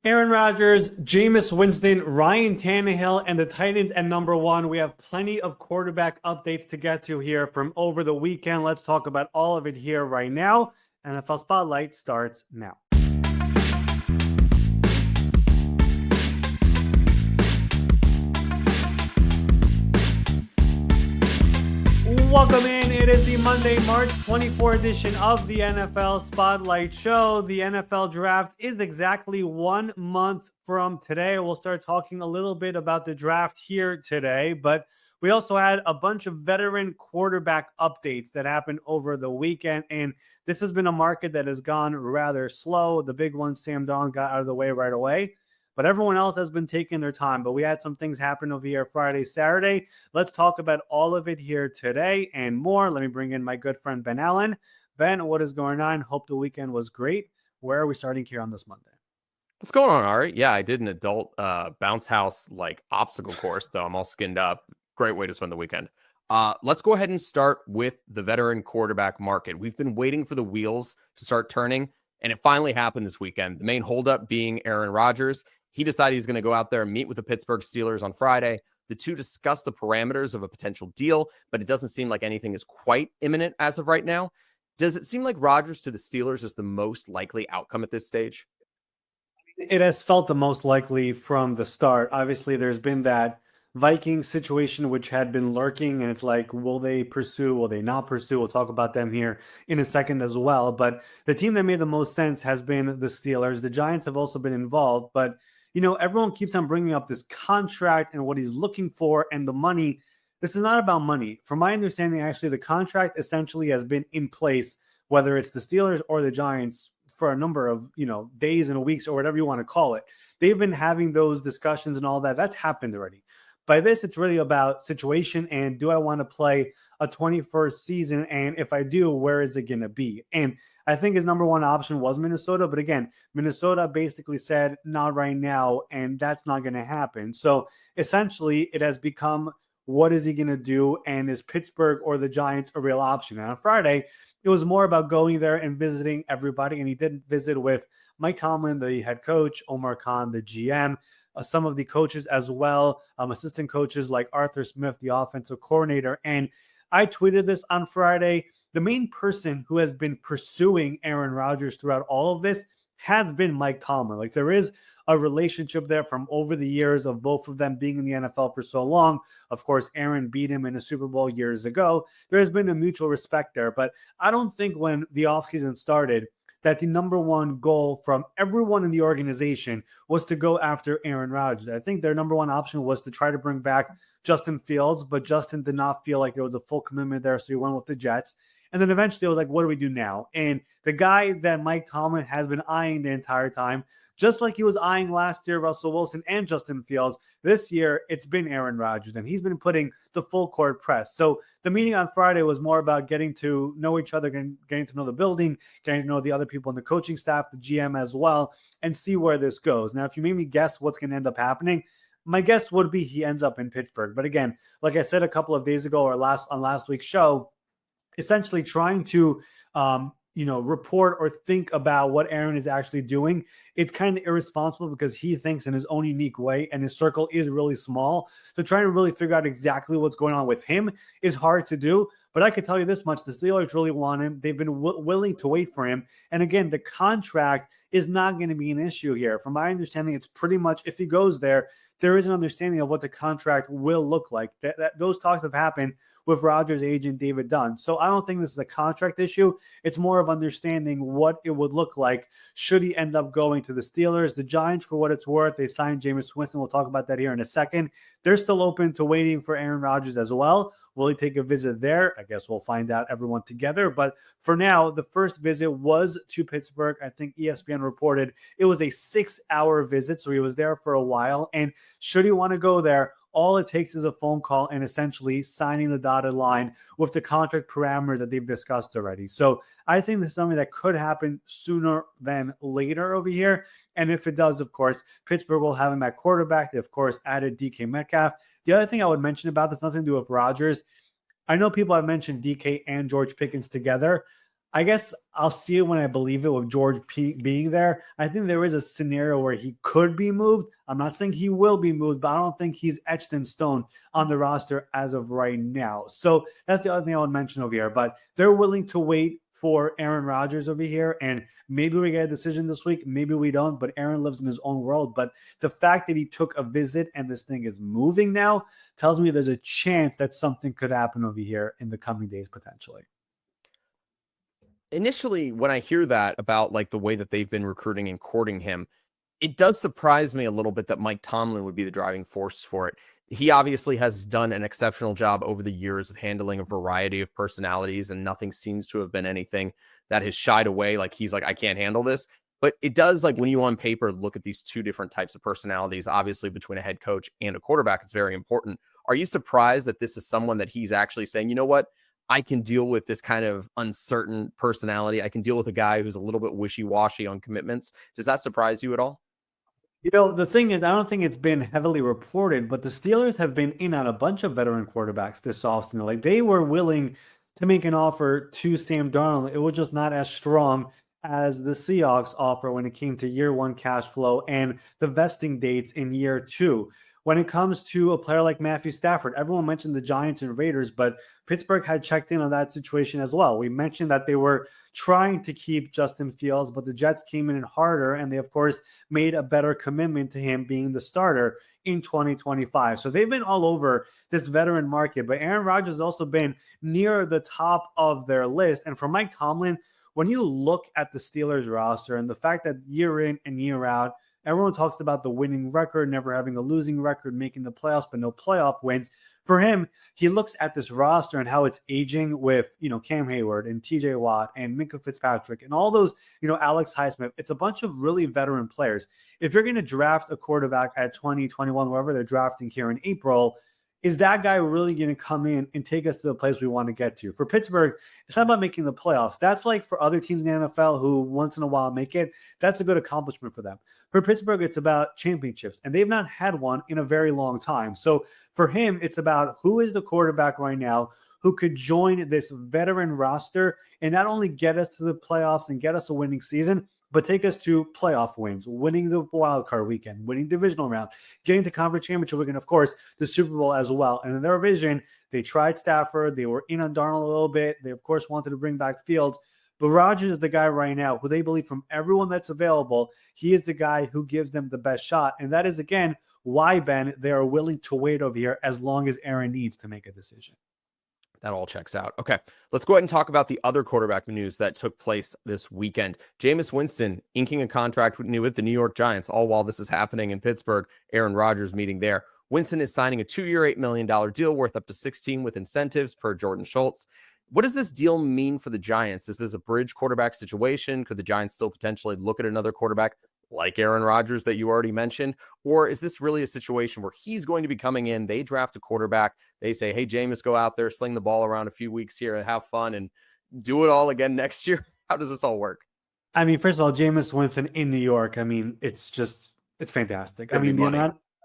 Aaron Rodgers, Jameis Winston, Ryan Tannehill, and the Titans at number one. We have plenty of quarterback updates to get to here from over the weekend. Let's talk about all of it here right now. NFL Spotlight starts now. Welcome in. It is the Monday, March 24 edition of the NFL Spotlight Show. The NFL Draft is exactly 1 month from today. We'll start talking a little bit about the draft here today, but we also had a bunch of veteran quarterback updates that happened over the weekend, and this has been a market that has gone rather slow. The big one, Sam Darnold, got out of the way right away. But everyone else has been taking their time. But we had some things happen over here Friday, Saturday. Let's talk about all of it here today and more. Let me bring in my good friend Ben Allen. Ben, what is going on? Hope the weekend was great. Where are we starting here on this Monday? What's going on, Ari? Yeah, I did an adult bounce house obstacle course, though I'm all skinned up. Great way to spend the weekend. Let's go ahead and start with the veteran quarterback market. We've been waiting for the wheels to start turning, and it finally happened this weekend. The main holdup being Aaron Rodgers. He decided he's going to go out there and meet with the Pittsburgh Steelers on Friday. The two discuss the parameters of a potential deal, but it doesn't seem like anything is quite imminent as of right now. Does it seem like Rodgers to the Steelers is the most likely outcome at this stage? It has felt the most likely from the start. Obviously, there's been that Vikings situation which had been lurking, and it's like, will they pursue? Will they not pursue? We'll talk about them here in a second as well. But the team that made the most sense has been the Steelers. The Giants have also been involved, but everyone keeps on bringing up this contract and what he's looking for and the money. This is not about money. From my understanding, actually, the contract essentially has been in place, whether it's the Steelers or the Giants, for a number of days and weeks or whatever you want to call it. They've been having those discussions and all that. That's happened already. By this, it's really about situation and do I want to play a 21st season? And if I do, where is it going to be? And I think his number one option was Minnesota. But again, Minnesota basically said, not right now, and that's not going to happen. So essentially, it has become, what is he going to do? And is Pittsburgh or the Giants a real option? And on Friday, it was more about going there and visiting everybody. And he did visit with Mike Tomlin, the head coach, Omar Khan, the GM, some of the coaches as well, assistant coaches like Arthur Smith, the offensive coordinator. And I tweeted this on Friday. The main person who has been pursuing Aaron Rodgers throughout all of this has been Mike Tomlin. Like, there is a relationship there from over the years of both of them being in the NFL for so long. Of course, Aaron beat him in a Super Bowl years ago. There has been a mutual respect there. But I don't think when the offseason started that the number one goal from everyone in the organization was to go after Aaron Rodgers. I think their number one option was to try to bring back Justin Fields, but Justin did not feel like there was a full commitment there, so he went with the Jets. And then eventually it was like, what do we do now? And the guy that Mike Tomlin has been eyeing the entire time, just like he was eyeing last year, Russell Wilson and Justin Fields, this year it's been Aaron Rodgers, and he's been putting the full court press. So the meeting on Friday was more about getting to know each other, getting to know the building, getting to know the other people in the coaching staff, the GM as well, and see where this goes. Now, if you made me guess what's going to end up happening, my guess would be he ends up in Pittsburgh. But again, like I said a couple of days ago or on last week's show, essentially trying to report or think about what Aaron is actually doing, it's kind of irresponsible because he thinks in his own unique way and his circle is really small. So trying to really figure out exactly what's going on with him is hard to do. But I can tell you this much, the Steelers really want him. They've been willing to wait for him. And again, the contract is not going to be an issue here. From my understanding, it's pretty much, if he goes there, there is an understanding of what the contract will look like. Those talks have happened with Rodgers' agent, David Dunn. So I don't think this is a contract issue. It's more of understanding what it would look like should he end up going to the Steelers. The Giants, for what it's worth, they signed Jameis Winston. We'll talk about that here in a second. They're still open to waiting for Aaron Rodgers as well. Will he take a visit there? I guess we'll find out, everyone together. But for now, the first visit was to Pittsburgh. I think ESPN reported it was a 6-hour visit, so he was there for a while. And should he want to go there, all it takes is a phone call and essentially signing the dotted line with the contract parameters that they've discussed already. So I think this is something that could happen sooner than later over here. And if it does, of course, Pittsburgh will have him at quarterback. They, of course, added DK Metcalf. The other thing I would mention about this, nothing to do with Rodgers. I know people have mentioned DK and George Pickens together. I guess I'll see it when I believe it with being there. I think there is a scenario where he could be moved. I'm not saying he will be moved, but I don't think he's etched in stone on the roster as of right now. So that's the other thing I would mention over here. But they're willing to wait for Aaron Rodgers over here. And maybe we get a decision this week. Maybe we don't. But Aaron lives in his own world. But the fact that he took a visit and this thing is moving now tells me there's a chance that something could happen over here in the coming days potentially. Initially, when I hear that about like the way that they've been recruiting and courting him, it does surprise me a little bit that Mike Tomlin would be the driving force for it. He obviously has done an exceptional job over the years of handling a variety of personalities, and nothing seems to have been anything that has shied away. Like he's like, I can't handle this. But it does, like when you on paper look at these two different types of personalities, obviously between a head coach and a quarterback, it's very important. Are you surprised that this is someone that he's actually saying, you know what? I can deal with this kind of uncertain personality. I can deal with a guy who's a little bit wishy-washy on commitments. Does that surprise you at all? The thing is, I don't think it's been heavily reported, but the Steelers have been in on a bunch of veteran quarterbacks this offseason. Like they were willing to make an offer to Sam Darnold. It was just not as strong as the Seahawks offer when it came to year one cash flow and the vesting dates in year two. When it comes to a player like Matthew Stafford, everyone mentioned the Giants and Raiders, but Pittsburgh had checked in on that situation as well. We mentioned that they were trying to keep Justin Fields, but the Jets came in harder, and they, of course, made a better commitment to him being the starter in 2025. So they've been all over this veteran market, but Aaron Rodgers has also been near the top of their list. And for Mike Tomlin, when you look at the Steelers roster and the fact that year in and year out, everyone talks about the winning record, never having a losing record, making the playoffs, but no playoff wins. For him, he looks at this roster and how it's aging with, Cam Hayward and TJ Watt and Minka Fitzpatrick and all those, Alex Highsmith. It's a bunch of really veteran players. If you're going to draft a quarterback at 2021, wherever they're drafting here in April, is that guy really going to come in and take us to the place we want to get to? For Pittsburgh, it's not about making the playoffs. That's like for other teams in the NFL who once in a while make it. That's a good accomplishment for them. For Pittsburgh, it's about championships, and they've not had one in a very long time. So for him, it's about who is the quarterback right now who could join this veteran roster and not only get us to the playoffs and get us a winning season, but take us to playoff wins, winning the wild card weekend, winning divisional round, getting to conference championship weekend, of course, the Super Bowl as well. And in their vision, they tried Stafford. They were in on Darnold a little bit. They, of course, wanted to bring back Fields. But Rodgers is the guy right now who they believe from everyone that's available, he is the guy who gives them the best shot. And that is, again, why, Ben, they are willing to wait over here as long as Aaron needs to make a decision. That all checks out. Okay, let's go ahead and talk about the other quarterback news that took place this weekend. Jameis Winston inking a contract with the New York Giants, all while this is happening in Pittsburgh. Aaron Rodgers meeting there. Winston is signing a 2-year, $8 million deal worth up to 16 with incentives per Jordan Schultz. What does this deal mean for the Giants? Is this a bridge quarterback situation? Could the Giants still potentially look at another quarterback like Aaron Rodgers that you already mentioned? Or is this really a situation where he's going to be coming in, they draft a quarterback, they say, hey, Jameis, go out there, sling the ball around a few weeks here and have fun and do it all again next year? How does this all work? I mean, first of all, Jameis Winston in New York, I mean, it's fantastic. I mean,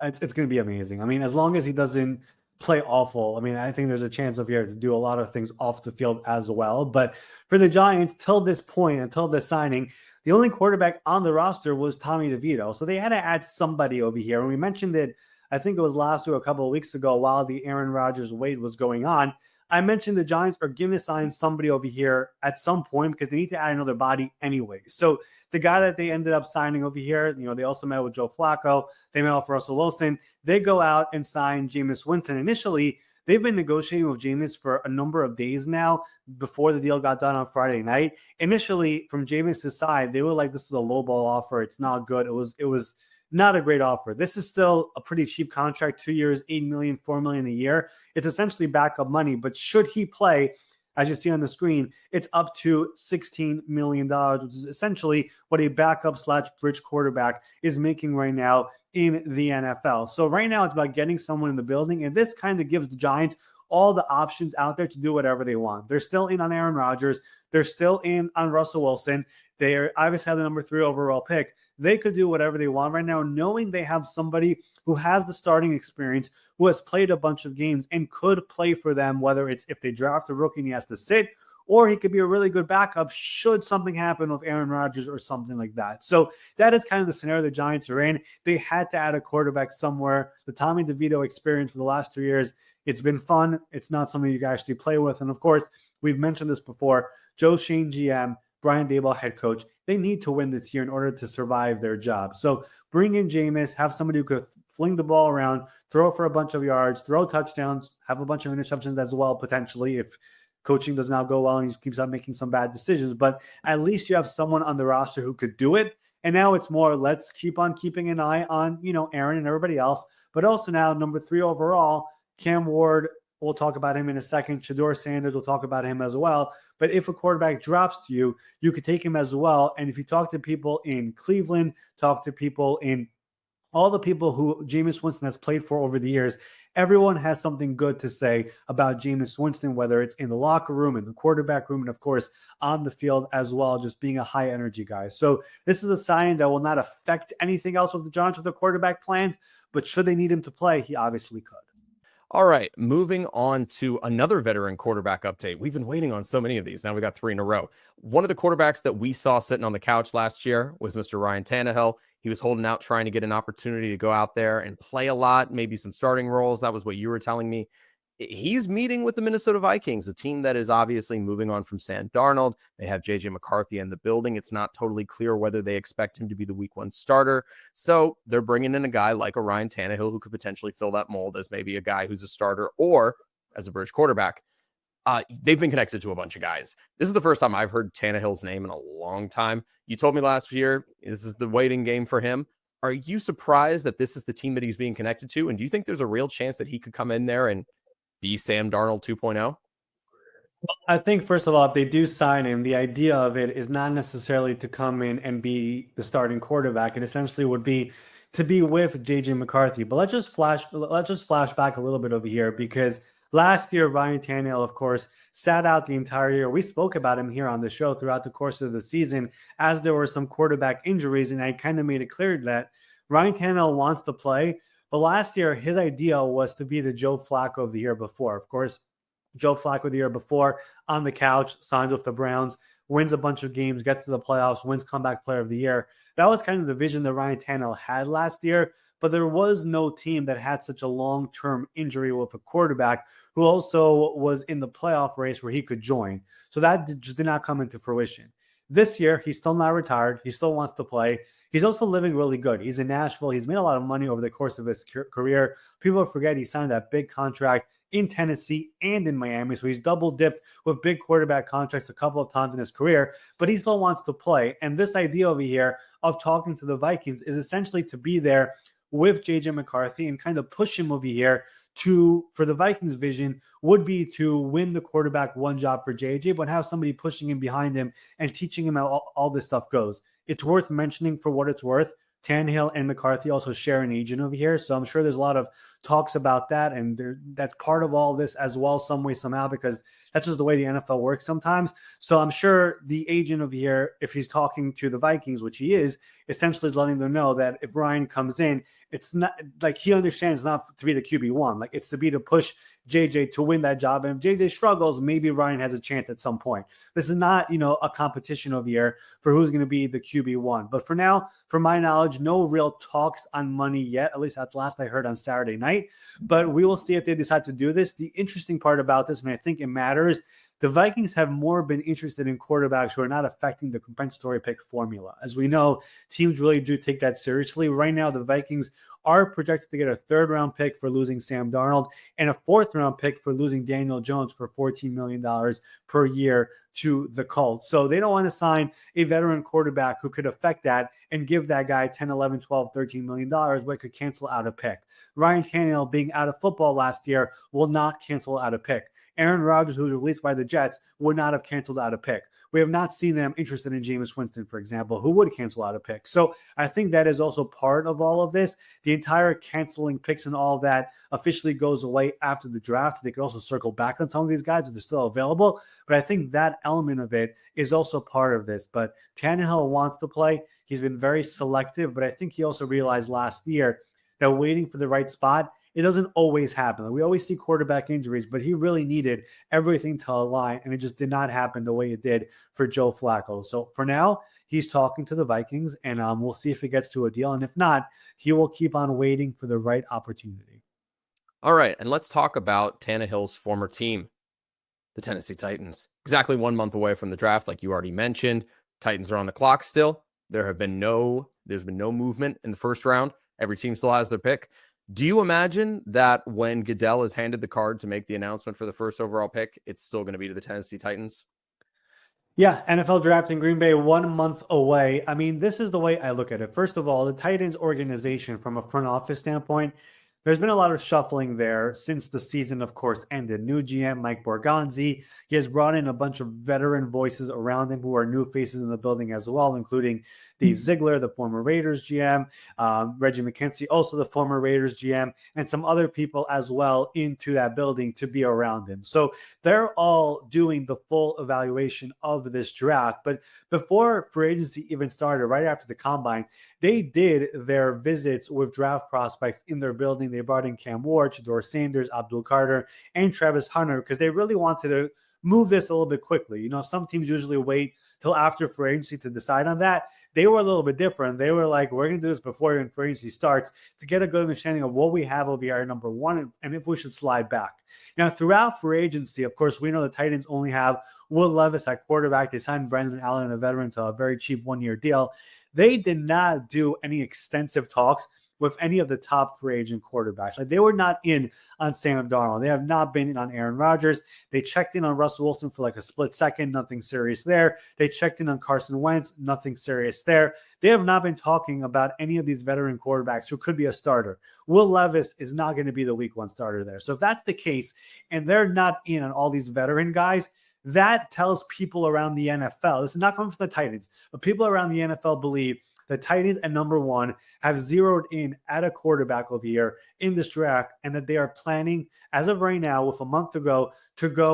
it's going to be amazing. I mean, as long as he doesn't play awful, I mean, I think there's a chance of here to do a lot of things off the field as well. But for the Giants, till this point, until this signing, the only quarterback on the roster was Tommy DeVito. So they had to add somebody over here. And we mentioned it, I think it was last week, a couple of weeks ago, while the Aaron Rodgers wait was going on. I mentioned the Giants are going to sign somebody over here at some point because they need to add another body anyway. So the guy that they ended up signing over here, they also met with Joe Flacco. They met with Russell Wilson. They go out and sign Jameis Winston. Initially, they've been negotiating with Jameis for a number of days now before the deal got done on Friday night. Initially, from Jameis' side, they were like, this is a lowball offer. It's not good. It was not a great offer. This is still a pretty cheap contract, 2 years, $8 million, $4 million a year. It's essentially backup money, but should he play, as you see on the screen, it's up to $16 million, which is essentially what a backup/bridge quarterback is making right now in the NFL. So right now it's about getting someone in the building, and this kind of gives the Giants all the options out there to do whatever they want. They're still in on Aaron Rodgers. They're still in on Russell Wilson. They obviously have the number 3 overall pick. They could do whatever they want right now, knowing they have somebody who has the starting experience, who has played a bunch of games and could play for them, whether it's if they draft a rookie and he has to sit, or he could be a really good backup should something happen with Aaron Rodgers or something like that. So that is kind of the scenario the Giants are in. They had to add a quarterback somewhere. The Tommy DeVito experience for the last 2 years, it's been fun. It's not something you can actually play with. And of course, we've mentioned this before. Joe Shane GM, Brian Daboll head coach, they need to win this year in order to survive their job. So bring in Jameis, have somebody who could fling the ball around, throw for a bunch of yards, throw touchdowns, have a bunch of interceptions as well, potentially, if coaching does not go well and he keeps on making some bad decisions. But at least you have someone on the roster who could do it. And now it's more, let's keep on keeping an eye on, Aaron and everybody else. But also now, number 3 overall, Cam Ward, we'll talk about him in a second. Shedeur Sanders, we'll talk about him as well. But if a quarterback drops to you, you could take him as well. And if you talk to people in Cleveland, talk to people in all the people who Jameis Winston has played for over the years, everyone has something good to say about Jameis Winston, whether it's in the locker room, in the quarterback room, and of course on the field as well, just being a high energy guy. So this is a sign that will not affect anything else with the Giants with the quarterback plans, but should they need him to play, he obviously could. All right, moving on to another veteran quarterback update. We've been waiting on so many of these. Now we got 3 in a row. One of the quarterbacks that we saw sitting on the couch last year was Mr. Ryan Tannehill. He was holding out, trying to get an opportunity to go out there and play a lot, maybe some starting roles. That was what you were telling me. He's meeting with the Minnesota Vikings, a team that is obviously moving on from Sam Darnold. They have J.J. McCarthy in the building. It's not totally clear whether they expect him to be the week 1 starter. So they're bringing in a guy like a Ryan Tannehill who could potentially fill that mold as maybe a guy who's a starter or as a bridge quarterback. They've been connected to a bunch of guys. This is the first time I've heard Tannehill's name in a long time. You told me last year this is the waiting game for him. Are you surprised that this is the team that he's being connected to? And do you think there's a real chance that he could come in there and be Sam Darnold 2.0? I think, first of all, if they do sign him, the idea of it is not necessarily to come in and be the starting quarterback. It essentially would be to be with JJ McCarthy. But let's just flash back a little bit over here, because last year, Ryan Tannehill, of course, sat out the entire year. We spoke about him here on the show throughout the course of the season as there were some quarterback injuries, and I kind of made it clear that Ryan Tannehill wants to play. But last year, his idea was to be the Joe Flacco of the year before. Of course, Joe Flacco the year before on the couch, signs with the Browns, wins a bunch of games, gets to the playoffs, wins comeback player of the year. That was kind of the vision that Ryan Tannehill had last year, but there was no team that had such a long-term injury with a quarterback who also was in the playoff race where he could join. So that just did not come into fruition. This year, he's still not retired. He still wants to play. He's also living really good. He's in Nashville. He's made a lot of money over the course of his career. People forget he signed that big contract in Tennessee and in Miami. So he's double dipped with big quarterback contracts a couple of times in his career, but he still wants to play. And this idea over here of talking to the Vikings is essentially to be there with JJ McCarthy and kind of push him over here for the Vikings vision would be to win the quarterback 1 job for JJ, but have somebody pushing him behind him and teaching him how all this stuff goes. It's worth mentioning for what it's worth. Tannehill and McCarthy also share an agent over here. So I'm sure there's a lot of talks about that. And that's part of all this as well, some way, somehow, because that's just the way the NFL works sometimes. So I'm sure the agent over here, if he's talking to the Vikings, which he is, essentially is letting them know that if Ryan comes in, it's not like he understands not to be the QB1. Like it's to be to push JJ to win that job. And if JJ struggles, maybe Ryan has a chance at some point. This is not, a competition over here for who's going to be the QB1. But for now, from my knowledge, no real talks on money yet. At least that's last I heard on Saturday night. But we will see if they decide to do this. The interesting part about this, and I think it matters, the Vikings have more been interested in quarterbacks who are not affecting the compensatory pick formula. As we know, teams really do take that seriously. Right now, the Vikings are projected to get a 3rd-round pick for losing Sam Darnold and a 4th-round pick for losing Daniel Jones for $14 million per year to the Colts. So they don't want to sign a veteran quarterback who could affect that and give that guy 10, 11, 12, $13 million, but could cancel out a pick. Ryan Tannehill being out of football last year will not cancel out a pick. Aaron Rodgers, who was released by the Jets, would not have canceled out a pick. We have not seen them interested in Jameis Winston, for example, who would cancel out a pick. So I think that is also part of all of this. The entire canceling picks and all that officially goes away after the draft. They could also circle back on some of these guys if they're still available. But I think that element of it is also part of this. But Tannehill wants to play. He's been very selective, but I think he also realized last year that waiting for the right spot It doesn't always happen. Like, we always see quarterback injuries, but he really needed everything to align, and it just did not happen the way it did for Joe Flacco. So for now, he's talking to the Vikings, and we'll see if it gets to a deal. And if not, he will keep on waiting for the right opportunity. All right, and let's talk about Tannehill's former team, the Tennessee Titans. Exactly 1 month away from the draft, like you already mentioned. Titans are on the clock still. There's been no movement in the first round. Every team still has their pick. Do you imagine that when Goodell is handed the card to make the announcement for the first overall pick, it's still going to be to the Tennessee Titans? Yeah, NFL draft in Green Bay 1 month away. I mean, this is the way I look at it. First of all, the Titans organization from a front office standpoint, there's been a lot of shuffling there since the season, of course, ended. New GM Mike Borgonzi, he has brought in a bunch of veteran voices around him who are new faces in the building as well, including Dave Ziegler, the former Raiders GM, Reggie McKenzie, also the former Raiders GM, and some other people as well into that building to be around him. So they're all doing the full evaluation of this draft. But before free agency even started, right after the combine, they did their visits with draft prospects in their building. They brought in Cam Ward, Shador Sanders, Abdul Carter, and Travis Hunter because they really wanted to move this a little bit quickly. You know, some teams usually wait till after free agency to decide on that. They were a little bit different. They were like, we're going to do this before even free agency starts to get a good understanding of what we have over here, number one, and if we should slide back. Now, throughout free agency, of course, we know the Titans only have Will Levis at quarterback. They signed Brandon Allen, a veteran, to a very cheap one-year deal. They did not do any extensive talks with any of the top free agent quarterbacks. Like, they were not in on Sam Darnold. They have not been in on Aaron Rodgers. They checked in on Russell Wilson for like a split second, nothing serious there. They checked in on Carson Wentz, nothing serious there. They have not been talking about any of these veteran quarterbacks who could be a starter. Will Levis is not going to be the week one starter there. So if that's the case, and they're not in on all these veteran guys, that tells people around the NFL, this is not coming from the Titans, but people around the NFL believe the Titans at number one have zeroed in at a quarterback over here in this draft, and that they are planning, as of right now, with a month to go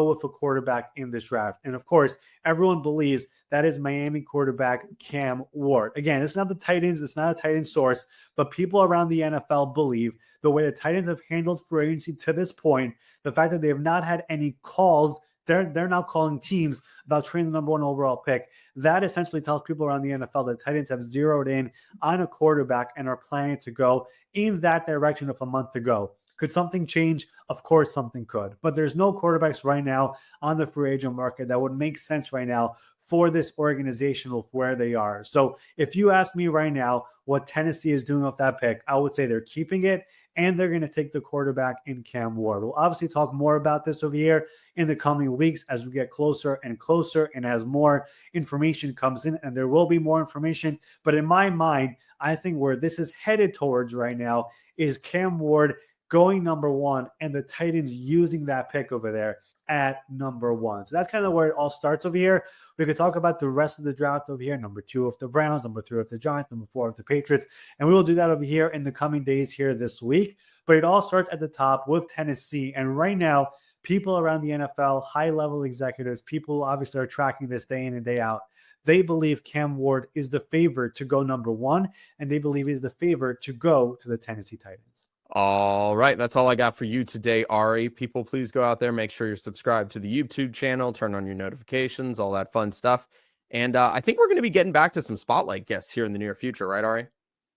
with a quarterback in this draft. And of course, everyone believes that is Miami quarterback Cam Ward. Again, it's not the Titans, it's not a Titans source, but people around the NFL believe the way the Titans have handled free agency to this point, the fact that they have not had any calls. They're now calling teams about trading the number one overall pick. That essentially tells people around the NFL that Titans have zeroed in on a quarterback and are planning to go in that direction of a month ago. Could something change? Of course, something could. But there's no quarterbacks right now on the free agent market that would make sense right now for this organization of where they are. So if you ask me right now what Tennessee is doing with that pick, I would say they're keeping it, and they're going to take the quarterback in Cam Ward. We'll obviously talk more about this over here in the coming weeks as we get closer and closer and as more information comes in, and there will be more information. But in my mind, I think where this is headed towards right now is Cam Ward going number one and the Titans using that pick over there at number one. So that's kind of where it all starts over here. We could talk about the rest of the draft over here. Number 2 of the Browns, number 3 of the Giants, number 4 of the Patriots. And we will do that over here in the coming days here this week. But it all starts at the top with Tennessee. And right now, people around the NFL, high-level executives, people who obviously are tracking this day in and day out, they believe Cam Ward is the favorite to go number one, and they believe he's the favorite to go to the Tennessee Titans. All right, that's all I got for you today, Ari. People, please go out there, make sure you're subscribed to the YouTube channel, turn on your notifications, all that fun stuff. And I think we're going to be getting back to some spotlight guests here in the near future, right, Ari?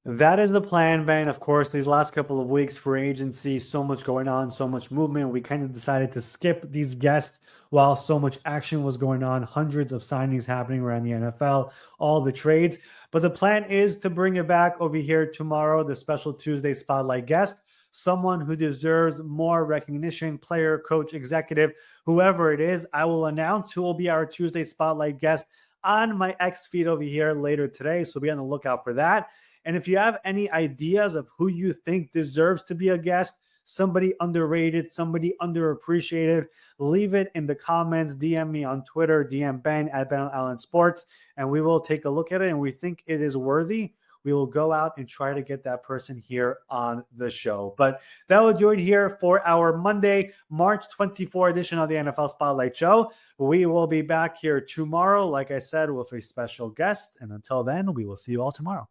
That is the plan, Ben. Of course, these last couple of weeks, free agency, so much going on, so much movement. We kind of decided to skip these guests while so much action was going on, hundreds of signings happening around the NFL, all the trades. But the plan is to bring it back over here tomorrow, the special Tuesday spotlight guest, someone who deserves more recognition, player, coach, executive, whoever it is. I will announce who will be our Tuesday spotlight guest on my X feed over here later today. So be on the lookout for that. And if you have any ideas of who you think deserves to be a guest, somebody underrated, somebody underappreciated, leave it in the comments. DM me on Twitter, DM Ben at Ben Allen Sports, and we will take a look at it. And we think it is worthy, we will go out and try to get that person here on the show. But that will do it here for our Monday, March 24 edition of the NFL Spotlight Show. We will be back here tomorrow, like I said, with a special guest. And until then, we will see you all tomorrow.